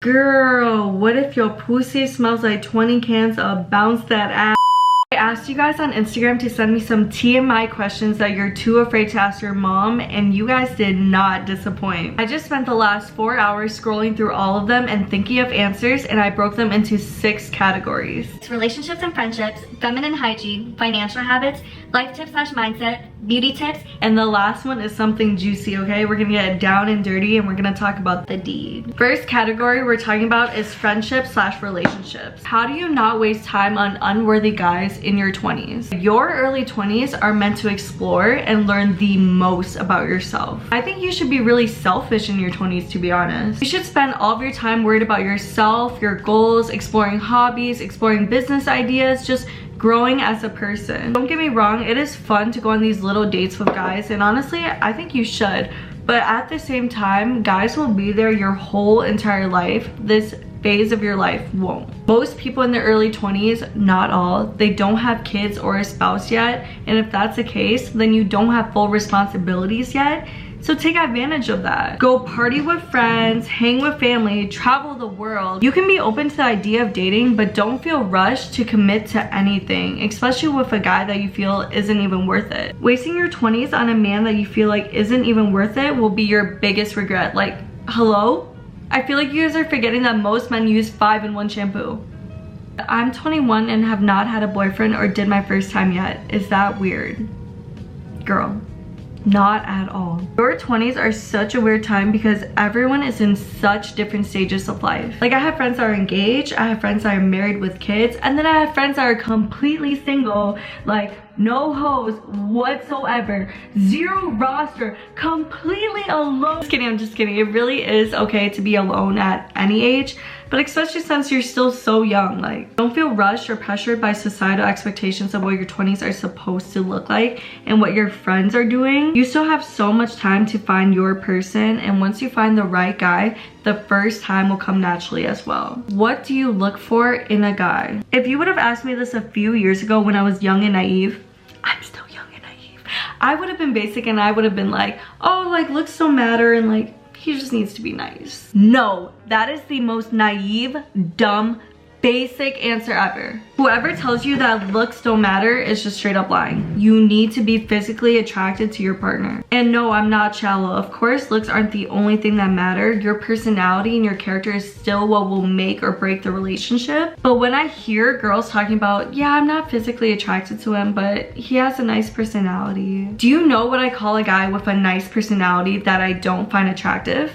Girl, what if your pussy smells like 20 cans of bounce that ass? I asked you guys on Instagram to send me some TMI questions that you're too afraid to ask your mom, and you guys did not disappoint. I just spent the last 4 hours scrolling through all of them and thinking of answers, and I broke them into 6 categories. It's relationships and friendships, feminine hygiene, financial habits, life tips / mindset, beauty tips, and the last one is something juicy, okay? We're gonna get down and dirty and we're gonna talk about the deed. First category we're talking about is friendships / relationships. How do you not waste time on unworthy guys in your 20s? Your early 20s are meant to explore and learn the most about yourself. I think you should be really selfish in your 20s, to be honest. You should spend all of your time worried about yourself, your goals, exploring hobbies, exploring business ideas, just growing as a person. Don't get me wrong, it is fun to go on these little dates with guys, and honestly, I think you should. But at the same time, guys will be there your whole entire life. This phase of your life won't. Most people in their early 20s, not all, they don't have kids or a spouse yet, and if that's the case, then you don't have full responsibilities yet. So take advantage of that. Go party with friends, hang with family, travel the world. You can be open to the idea of dating, but don't feel rushed to commit to anything, especially with a guy that you feel isn't even worth it. Wasting your 20s on a man that you feel like isn't even worth it will be your biggest regret. Like, hello? I feel like you guys are forgetting that most men use 5-in-1 shampoo. I'm 21 and have not had a boyfriend or did my first time yet. Is that weird? Girl. Not at all. Your 20s are such a weird time because everyone is in such different stages of life. Like, I have friends that are engaged, I have friends that are married with kids, and then I have friends that are completely single, like no hoes whatsoever, 0 roster, completely alone. Just kidding, I'm just kidding. It really is okay to be alone at any age, but especially since you're still so young. Like, don't feel rushed or pressured by societal expectations of what your 20s are supposed to look like and what your friends are doing. You still have so much time to find your person, and once you find the right guy, the first time will come naturally as well. What do you look for in a guy? If you would have asked me this a few years ago when I was young and naive, I'm still young and naive, I would have been basic and I would have been like, oh, like, looks don't matter and like, he just needs to be nice. No, that is the most naive, dumb, basic answer ever. Whoever tells you that looks don't matter is just straight up lying. You need to be physically attracted to your partner. And no, I'm not shallow. Of course, looks aren't the only thing that matter. Your personality and your character is still what will make or break the relationship. But when I hear girls talking about, yeah, I'm not physically attracted to him, but he has a nice personality. Do you know what I call a guy with a nice personality that I don't find attractive?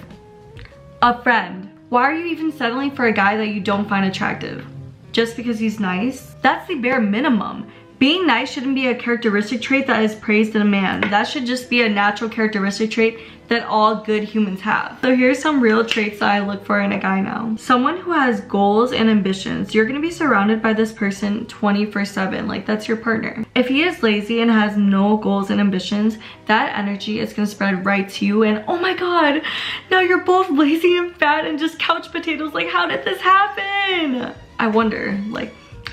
A friend. Why are you even settling for a guy that you don't find attractive? Just because he's nice? That's the bare minimum. Being nice shouldn't be a characteristic trait that is praised in a man. That should just be a natural characteristic trait that all good humans have. So here's some real traits that I look for in a guy now. Someone who has goals and ambitions. You're gonna be surrounded by this person 24/7, like that's your partner. If he is lazy and has no goals and ambitions, that energy is gonna spread right to you, and oh my god, now you're both lazy and fat and just couch potatoes. Like, how did this happen? I wonder.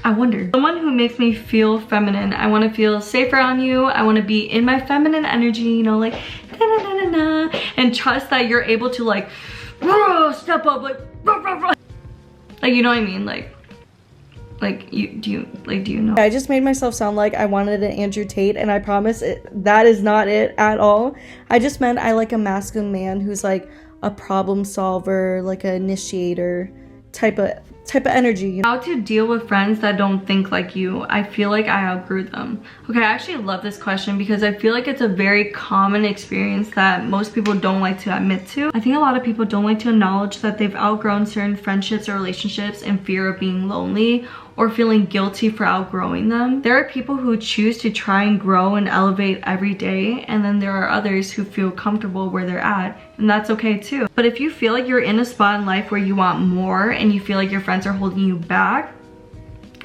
Someone who makes me feel feminine. I want to feel safer on you. I want to be in my feminine energy, you know, like na na na na na, and trust that you're able to like step up, like like, you know what I mean, like do you know? I just made myself sound like I wanted an Andrew Tate, and I promise that is not it at all. I just meant I like a masculine man who's like a problem solver, like an initiator type of energy, you know? How to deal with friends that don't think like you. I feel like I outgrew them. Okay, I actually love this question because I feel like it's a very common experience that most people don't like to admit to. I think a lot of people don't like to acknowledge that they've outgrown certain friendships or relationships in fear of being lonely or feeling guilty for outgrowing them. There are people who choose to try and grow and elevate every day, and then there are others who feel comfortable where they're at, and that's okay too. But if you feel like you're in a spot in life where you want more and you feel like your friends are holding you back,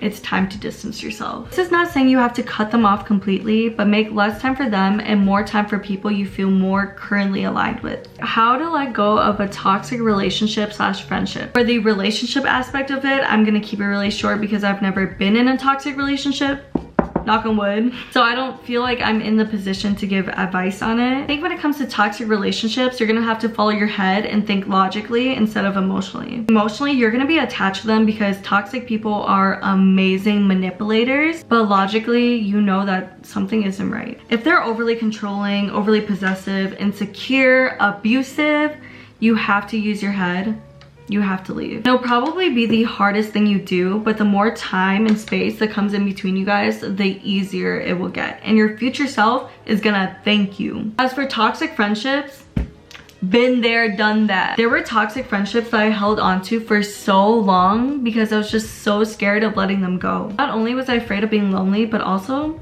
it's time to distance yourself. This is not saying you have to cut them off completely, but make less time for them and more time for people you feel more currently aligned with. How to let go of a toxic relationship / friendship. For the relationship aspect of it, I'm gonna keep it really short because I've never been in a toxic relationship. knock on wood. So I don't feel like I'm in the position to give advice on it. I think when it comes to toxic relationships, you're gonna have to follow your head and think logically instead of emotionally. Emotionally, you're gonna be attached to them because toxic people are amazing manipulators, but logically, you know that something isn't right. If they're overly controlling, overly possessive, insecure, abusive, you have to use your head. You have to leave. It'll probably be the hardest thing you do, but the more time and space that comes in between you guys, the easier it will get. And your future self is gonna thank you. As for toxic friendships, been there, done that. There were toxic friendships that I held onto for so long because I was just so scared of letting them go. Not only was I afraid of being lonely, but also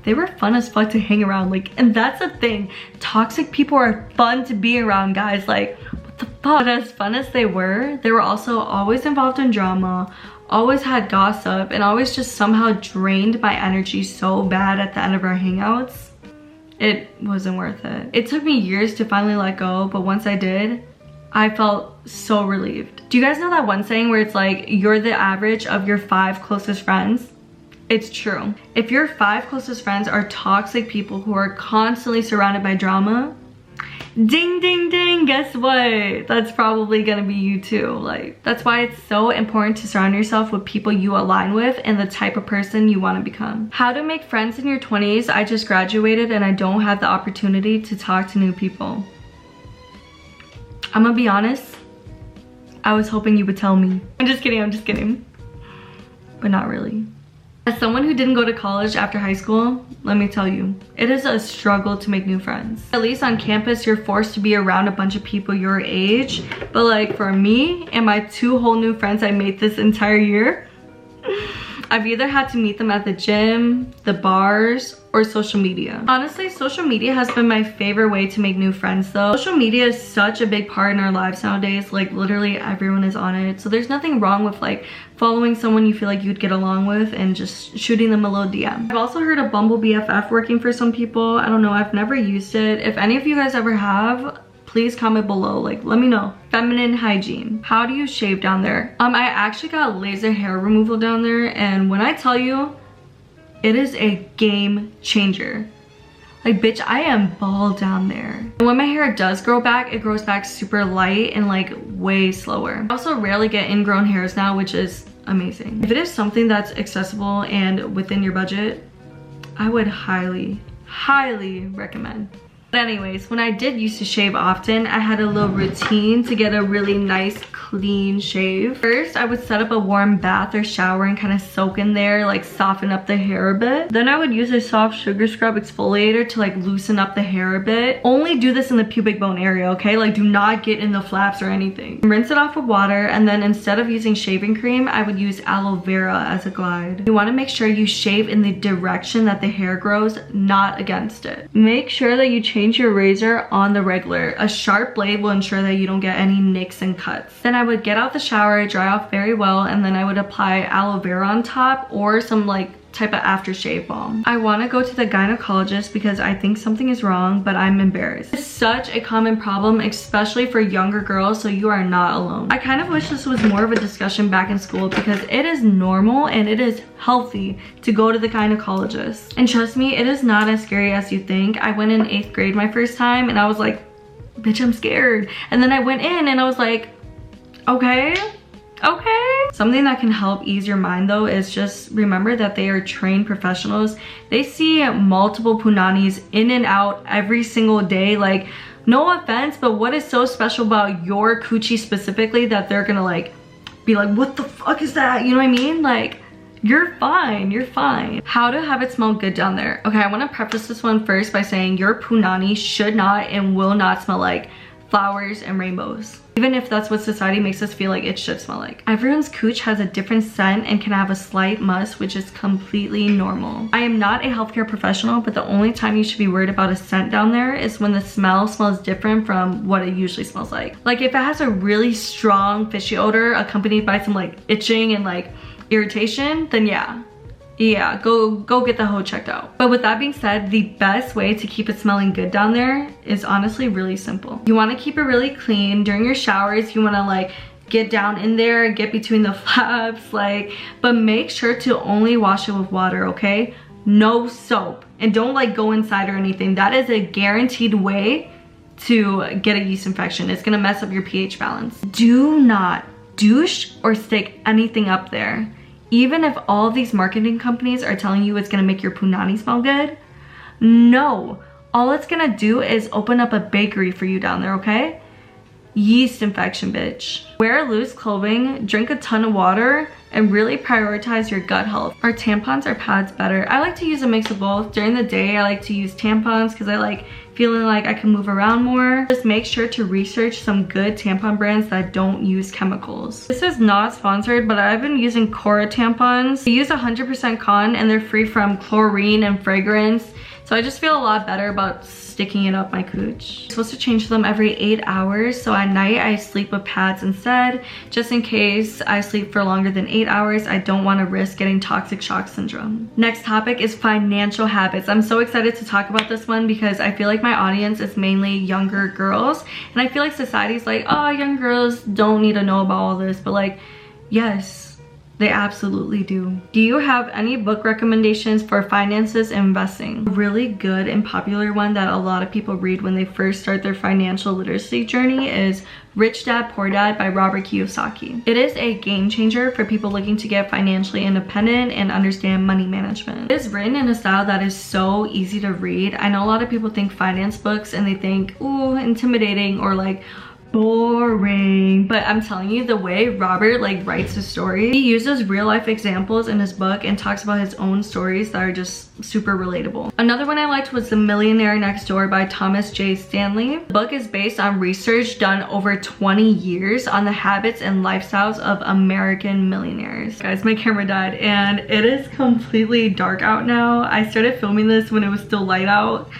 they were fun as fuck to hang around. Like, and that's the thing. Toxic people are fun to be around, guys. Like, what the fuck? But as fun as they were also always involved in drama, always had gossip, and always just somehow drained my energy so bad at the end of our hangouts. It wasn't worth it. It took me years to finally let go, but once I did, I felt so relieved. Do you guys know that one saying where it's like, you're the average of your 5 closest friends? It's true. If your 5 closest friends are toxic people who are constantly surrounded by drama, ding ding ding, guess what? That's probably gonna be you too. Like, that's why it's so important to surround yourself with people you align with and the type of person you want to become. How to make friends in your 20s. I just graduated and I don't have the opportunity to talk to new people. I'm gonna be honest, I was hoping you would tell me. I'm just kidding. But not really. As someone who didn't go to college after high school, let me tell you, it is a struggle to make new friends. At least on campus, you're forced to be around a bunch of people your age. But like for me and my 2 whole new friends I made this entire year, I've either had to meet them at the gym, the bars, or social media. Honestly, social media has been my favorite way to make new friends though. Social media is such a big part in our lives nowadays. Like literally everyone is on it. So there's nothing wrong with like following someone you feel like you'd get along with and just shooting them a little DM. I've also heard of Bumble BFF working for some people. I don't know, I've never used it. If any of you guys ever have, please comment below, like let me know. Feminine hygiene. How do you shave down there? I actually got laser hair removal down there, and when I tell you, it is a game changer. Like bitch, I am bald down there. And when my hair does grow back, it grows back super light and like way slower. I also rarely get ingrown hairs now, which is amazing. If it is something that's accessible and within your budget, I would highly recommend. But anyways, when I did used to shave often, I had a little routine to get a really nice clean shave. First, I would set up a warm bath or shower and kind of soak in there, like soften up the hair a bit. Then I would use a soft sugar scrub exfoliator to like loosen up the hair a bit. Only do this in the pubic bone area, okay? Like do not get in the flaps or anything. Rinse it off with water, and then instead of using shaving cream, I would use aloe vera as a glide. You want to make sure you shave in the direction that the hair grows, not against it. Make sure that you change your razor on the regular. A sharp blade will ensure that you don't get any nicks and cuts. Then I would get out the shower, dry off very well, and then I would apply aloe vera on top or some like type of aftershave balm. I want to go to the gynecologist because I think something is wrong, but I'm embarrassed. It's such a common problem, especially for younger girls, so you are not alone. I kind of wish this was more of a discussion back in school because it is normal and it is healthy to go to the gynecologist. And trust me, it is not as scary as you think. I went in 8th grade my first time and I was like, bitch, I'm scared. And then I went in and I was like, okay. Something that can help ease your mind though is just remember that they are trained professionals. They see multiple punanis in and out every single day. Like, no offense, but what is so special about your coochie specifically that they're gonna like be like, what the fuck is that? You know what I mean? Like, you're fine. How to have it smell good down there. Okay, I want to preface this one first by saying your punani should not and will not smell like flowers and rainbows, even if that's what society makes us feel like it should smell like. Everyone's cooch has a different scent and can have a slight musk, which is completely normal. I am not a healthcare professional, but the only time you should be worried about a scent down there is when the smell smells different from what it usually smells like. Like if it has a really strong fishy odor accompanied by some like itching and like irritation, then yeah, go get the hoe checked out. But with that being said, the best way to keep it smelling good down there is honestly really simple. You want to keep it really clean. During your showers, you want to like get down in there, get between the flaps, like, but make sure to only wash it with water, okay? no soap, and don't like go inside or anything. That is a guaranteed way to get a yeast infection. It's gonna mess up your pH balance. Do not douche or stick anything up there. Even if all of these marketing companies are telling you it's gonna make your punani smell good, no. All it's gonna do is open up a bakery for you down there, okay? Yeast infection, bitch. Wear loose clothing, drink a ton of water, and really prioritize your gut health. Are tampons or pads better? I like to use a mix of both. During the day, I like to use tampons because I like feeling like I can move around more. Just make sure to research some good tampon brands that don't use chemicals. This is not sponsored, but I've been using Cora tampons. They use 100% cotton and they're free from chlorine and fragrance. So I just feel a lot better about sticking it up my cooch. I'm supposed to change them every 8 hours, so at night I sleep with pads instead. Just in case I sleep for longer than 8 hours, I don't want to risk getting toxic shock syndrome. Next topic is financial habits. I'm so excited to talk about this one because I feel like my audience is mainly younger girls, and I feel like society's like, oh, young girls don't need to know about all this, but like, yes, they absolutely do. Do you have any book recommendations for finances and investing? A really good and popular one that a lot of people read when they first start their financial literacy journey is Rich Dad Poor Dad by Robert Kiyosaki. It is a game changer for people looking to get financially independent and understand money management. It is written in a style that is so easy to read. I know a lot of people think finance books and they think, ooh, intimidating or like boring, but I'm telling you, the way Robert like writes his story, he uses real life examples in his book and talks about his own stories that are just super relatable. Another one I liked was The Millionaire Next Door by Thomas J. Stanley. The book is based on research done over 20 years on the habits and lifestyles of American millionaires. Guys, my camera died and it is completely dark out now. I started filming this when it was still light out.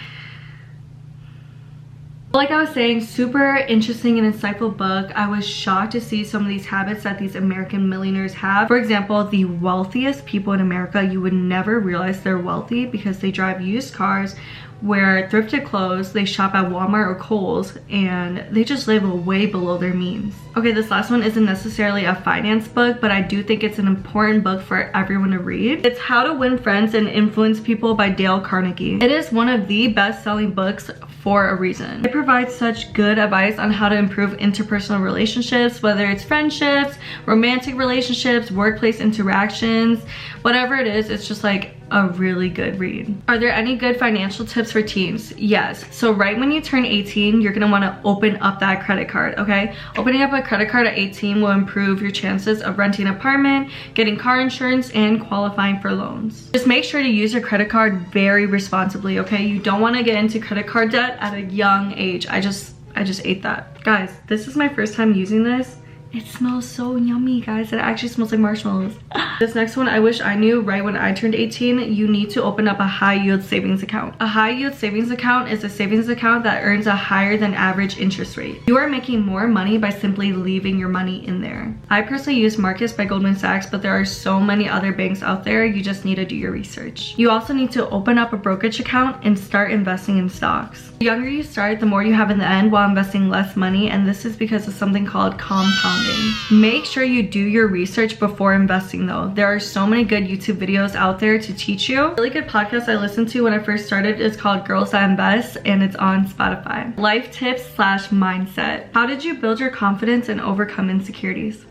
Like I was saying, super interesting and insightful book. I was shocked to see some of these habits that these American millionaires have. For example, the wealthiest people in America, you would never realize they're wealthy because they drive used cars, wear thrifted clothes, they shop at Walmart or Kohl's, and they just live way below their means. Okay, this last one isn't necessarily a finance book, but I do think it's an important book for everyone to read. It's How to Win Friends and Influence People by Dale Carnegie. It is one of the best-selling books for a reason. It provides such good advice on how to improve interpersonal relationships, whether it's friendships, romantic relationships, workplace interactions, whatever it is, it's just like a really good read. Are there any good financial tips for teens? Yes. So right when you turn 18, you're gonna wanna open up that credit card, okay? Opening up a credit card at 18 will improve your chances of renting an apartment, getting car insurance, and qualifying for loans. Just make sure to use your credit card very responsibly, okay? You don't wanna get into credit card debt at a young age. I just ate that. Guys, this is my first time using this. It smells so yummy, guys. It actually smells like marshmallows. This next one, I wish I knew right when I turned 18, you need to open up a high yield savings account. A high yield savings account is a savings account that earns a higher than average interest rate. You are making more money by simply leaving your money in there. I personally use Marcus by Goldman Sachs, but there are so many other banks out there. You just need to do your research. You also need to open up a brokerage account and start investing in stocks. The younger you start, the more you have in the end while investing less money, and this is because of something called compounding. Make sure you do your research before investing though. There are so many good YouTube videos out there to teach you. A really good podcast I listened to when I first started is called Girls That Invest, and it's on Spotify. Life tips / mindset. How did you build your confidence and overcome insecurities?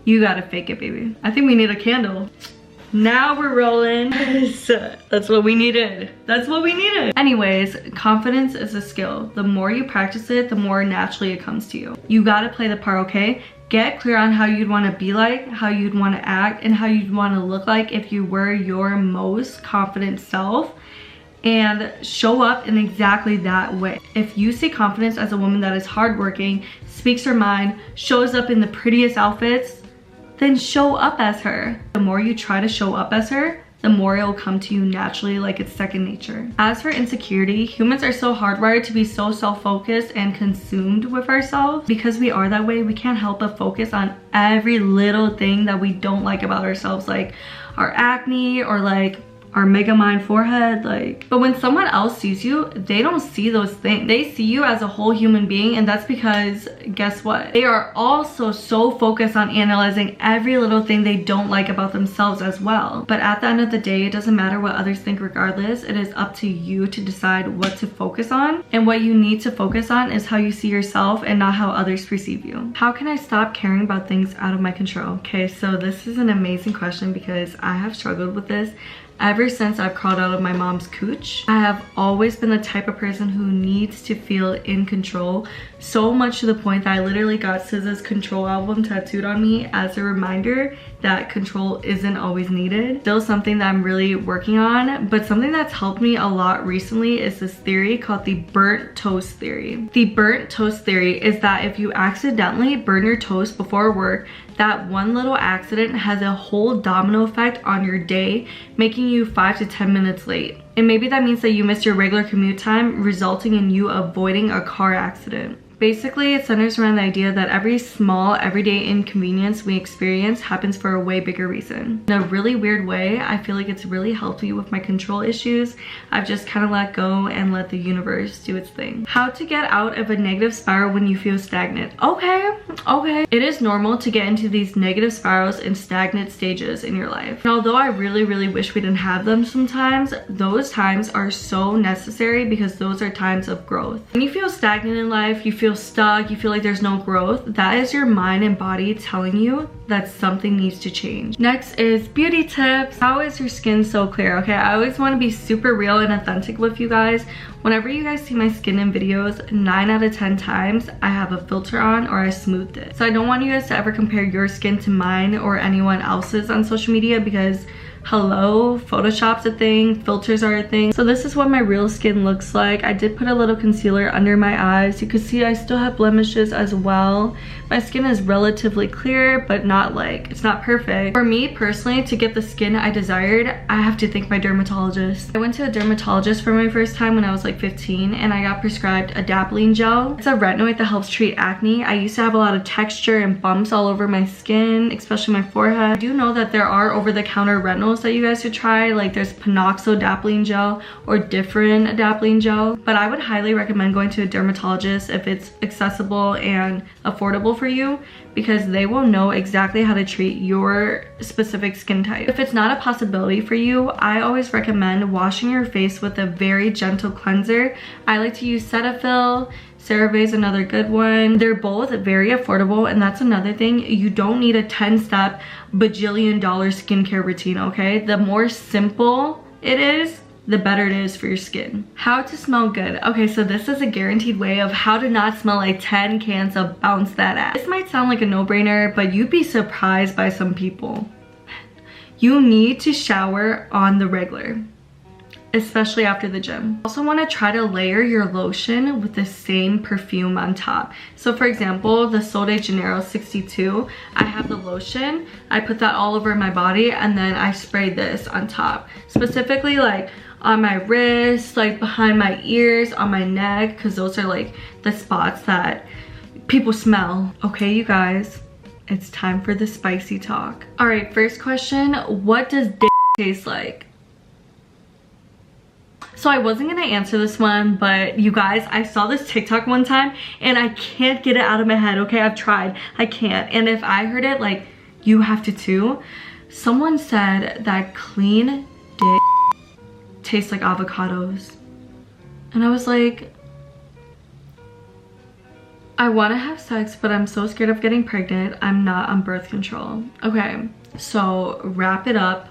You gotta fake it, baby. I think we need a candle. Now we're rolling. That's what we needed. That's what we needed. Anyways, confidence is a skill. The more you practice it, the more naturally it comes to you. You gotta play the part, okay? Get clear on how you'd want to be like, how you'd want to act, and how you'd want to look like if you were your most confident self, and show up in exactly that way. If you see confidence as a woman that is hardworking, speaks her mind, shows up in the prettiest outfits, then show up as her. The more you try to show up as her, the more it'll come to you naturally, like it's second nature. As for insecurity, humans are so hardwired to be so self-focused and consumed with ourselves. Because we are that way, we can't help but focus on every little thing that we don't like about ourselves, like our acne or like our Megamind forehead, like. But when someone else sees you, they don't see those things. They see you as a whole human being, and that's because guess what? They are also so focused on analyzing every little thing they don't like about themselves as well. But at the end of the day, it doesn't matter what others think regardless. It is up to you to decide what to focus on, and what you need to focus on is how you see yourself and not how others perceive you. How can I stop caring about things out of my control? Okay, so this is an amazing question because I have struggled with this ever since I've crawled out of my mom's cooch. I have always been the type of person who needs to feel in control, so much to the point that I literally got SZA's Control album tattooed on me as a reminder that control isn't always needed. Still something that I'm really working on, but something that's helped me a lot recently is this theory called the burnt toast theory. The burnt toast theory is that if you accidentally burn your toast before work, that one little accident has a whole domino effect on your day, making you 5 to 10 minutes late. And maybe that means that you missed your regular commute time, resulting in you avoiding a car accident. Basically, it centers around the idea that every small, everyday inconvenience we experience happens for a way bigger reason. In a really weird way, I feel like it's really helped me with my control issues. I've just kind of let go and let the universe do its thing. How to get out of a negative spiral when you feel stagnant. Okay. It is normal to get into these negative spirals and stagnant stages in your life. And although I really wish we didn't have them sometimes, those times are so necessary because those are times of growth. When you feel stagnant in life, you feel stuck, you feel like there's no growth, that is your mind and body telling you that something needs to change. Next is beauty tips. How is your skin so clear? Okay, I always want to be super real and authentic with you guys. Whenever you guys see my skin in videos, 9 out of 10 times I have a filter on or I smoothed it. So I don't want you guys to ever compare your skin to mine or anyone else's on social media because hello, Photoshop's a thing, filters are a thing. So this is what my real skin looks like. I did put a little concealer under my eyes. You can see I still have blemishes as well. My skin is relatively clear, but not like, it's not perfect. For me personally, to get the skin I desired, I have to thank my dermatologist. I went to a dermatologist for my first time when I was like 15 and I got prescribed adapalene gel. It's a retinoid that helps treat acne. I used to have a lot of texture and bumps all over my skin, especially my forehead. I do know that there are over-the-counter retinoids that you guys should try, like there's Panoxo adapalene gel or different adapalene gel, but I would highly recommend going to a dermatologist if it's accessible and affordable for you because they will know exactly how to treat your specific skin type. If it's not a possibility for you, I always recommend washing your face with a very gentle cleanser. I like to use Cetaphil. CeraVe is another good one. They're both very affordable, and that's another thing. You don't need a 10-step bajillion-dollar skincare routine, okay? The more simple it is, the better it is for your skin. How to smell good. Okay, so this is a guaranteed way of how to not smell like 10 cans of Bounce That Ass. This might sound like a no-brainer, but you'd be surprised by some people. You need to shower on the regular, especially after the gym. Also want to try to layer your lotion with the same perfume on top. So for example, the Sol de Janeiro 62, I have the lotion, I put that all over my body, and then I spray this on top. Specifically like on my wrist, like behind my ears, on my neck, because those are like the spots that people smell. Okay, you guys, it's time for the spicy talk. All right, first question, what does dick taste like? So I wasn't gonna answer this one, but you guys, I saw this TikTok one time and I can't get it out of my head, okay? I've tried, I can't. And if I heard it, like, you have to too. Someone said that clean dick tastes like avocados. And I was like, I wanna have sex, but I'm so scared of getting pregnant. I'm not on birth control. Okay, so wrap it up.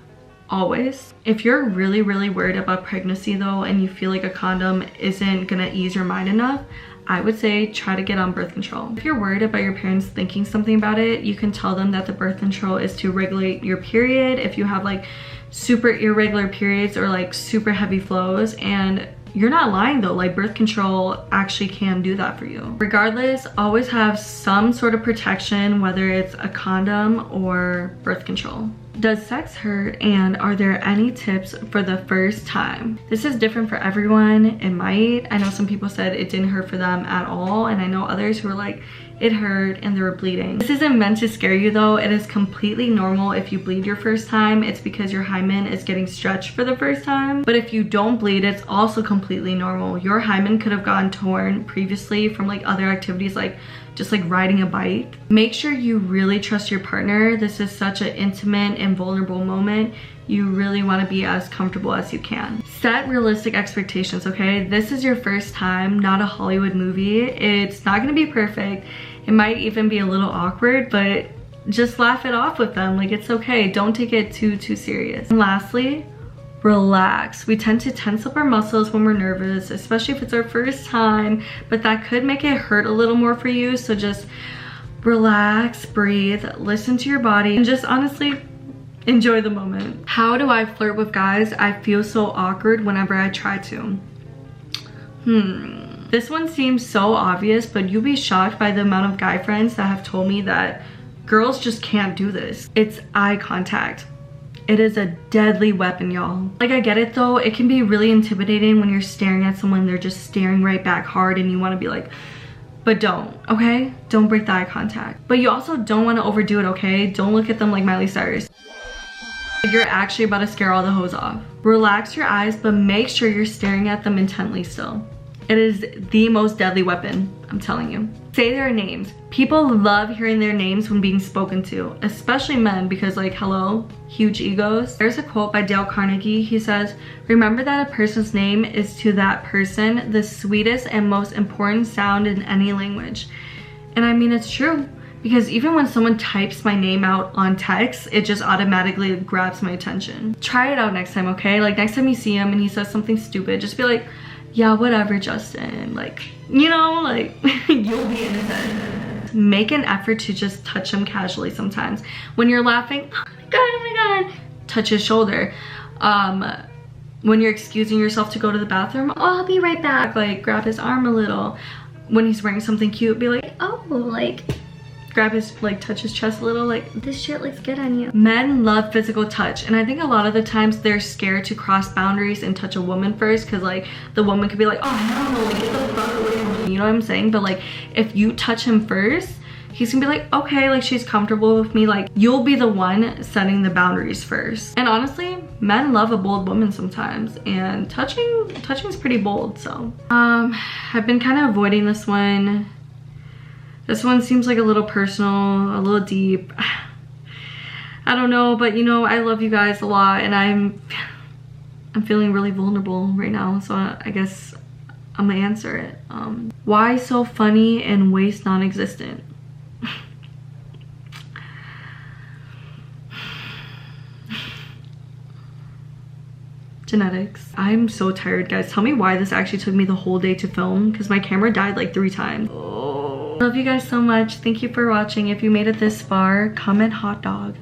Always, if you're really worried about pregnancy though and you feel like a condom isn't gonna ease your mind enough, I would say try to get on birth control. If you're worried about your parents thinking something about it, you can tell them that the birth control is to regulate your period if you have like super irregular periods or like super heavy flows, and you're not lying though, like birth control actually can do that for you. Regardless, always have some sort of protection, whether it's a condom or birth control. Does sex hurt, and are there any tips for the first time? This is different for everyone. It might. I know some people said it didn't hurt for them at all, and I know others who are like, it hurt, and they were bleeding. This isn't meant to scare you though. It is completely normal if you bleed your first time. It's because your hymen is getting stretched for the first time. But if you don't bleed, it's also completely normal. Your hymen could have gotten torn previously from like other activities, like just like riding a bike. Make sure you really trust your partner. This is such an intimate and vulnerable moment. You really want to be as comfortable as you can. Set realistic expectations, okay? This is your first time, not a Hollywood movie. It's not gonna be perfect. It might even be a little awkward, but just laugh it off with them. Like, it's okay. Don't take it too serious. And lastly, relax. We tend to tense up our muscles when we're nervous, especially if it's our first time, but that could make it hurt a little more for you. So just relax, breathe, listen to your body, and just honestly, enjoy the moment. How do I flirt with guys? I feel so awkward whenever I try to. This one seems so obvious, but you'll be shocked by the amount of guy friends that have told me that girls just can't do this. It's eye contact. It is a deadly weapon, y'all. Like, I get it though. It can be really intimidating when you're staring at someone, they're just staring right back hard and you want to be like, but don't, okay? Don't break the eye contact. But you also don't want to overdo it, okay? Don't look at them like Miley Cyrus. You're actually about to scare all the hoes off. Relax your eyes, but make sure you're staring at them intently still. It is the most deadly weapon, I'm telling you. Say their names. People love hearing their names when being spoken to, especially men, because like, hello, huge egos. There's a quote by Dale Carnegie. He says, remember that a person's name is to that person the sweetest and most important sound in any language. And I mean, it's true. Because even when someone types my name out on text, it just automatically grabs my attention. Try it out next time, okay? Like, next time you see him and he says something stupid, just be like, yeah, whatever, Justin. Like, you know, like, you'll be in his head. Make an effort to just touch him casually sometimes. When you're laughing, oh my God, touch his shoulder. When you're excusing yourself to go to the bathroom, oh, I'll be right back. Like, grab his arm a little. When he's wearing something cute, be like, oh, like, grab his, like, touch his chest a little, like, this shit looks good on you. Men love physical touch, and I think a lot of the times they're scared to cross boundaries and touch a woman first, because like the woman could be like, oh hell no, like, get the fuck away from me, you know what I'm saying? But like, if you touch him first, he's gonna be like, okay, like, she's comfortable with me. Like, you'll be the one setting the boundaries first. And honestly, men love a bold woman sometimes, and touching is pretty bold. So I've been kind of avoiding this one. This one seems like a little personal, a little deep. I don't know, but you know, I love you guys a lot, and I'm feeling really vulnerable right now, so I guess I'm gonna answer it. Why so funny and waist non-existent? Genetics. I'm so tired, guys. Tell me why this actually took me the whole day to film, because my camera died like 3 times. Oh. Love you guys so much. Thank you for watching. If you made it this far, comment hot dog.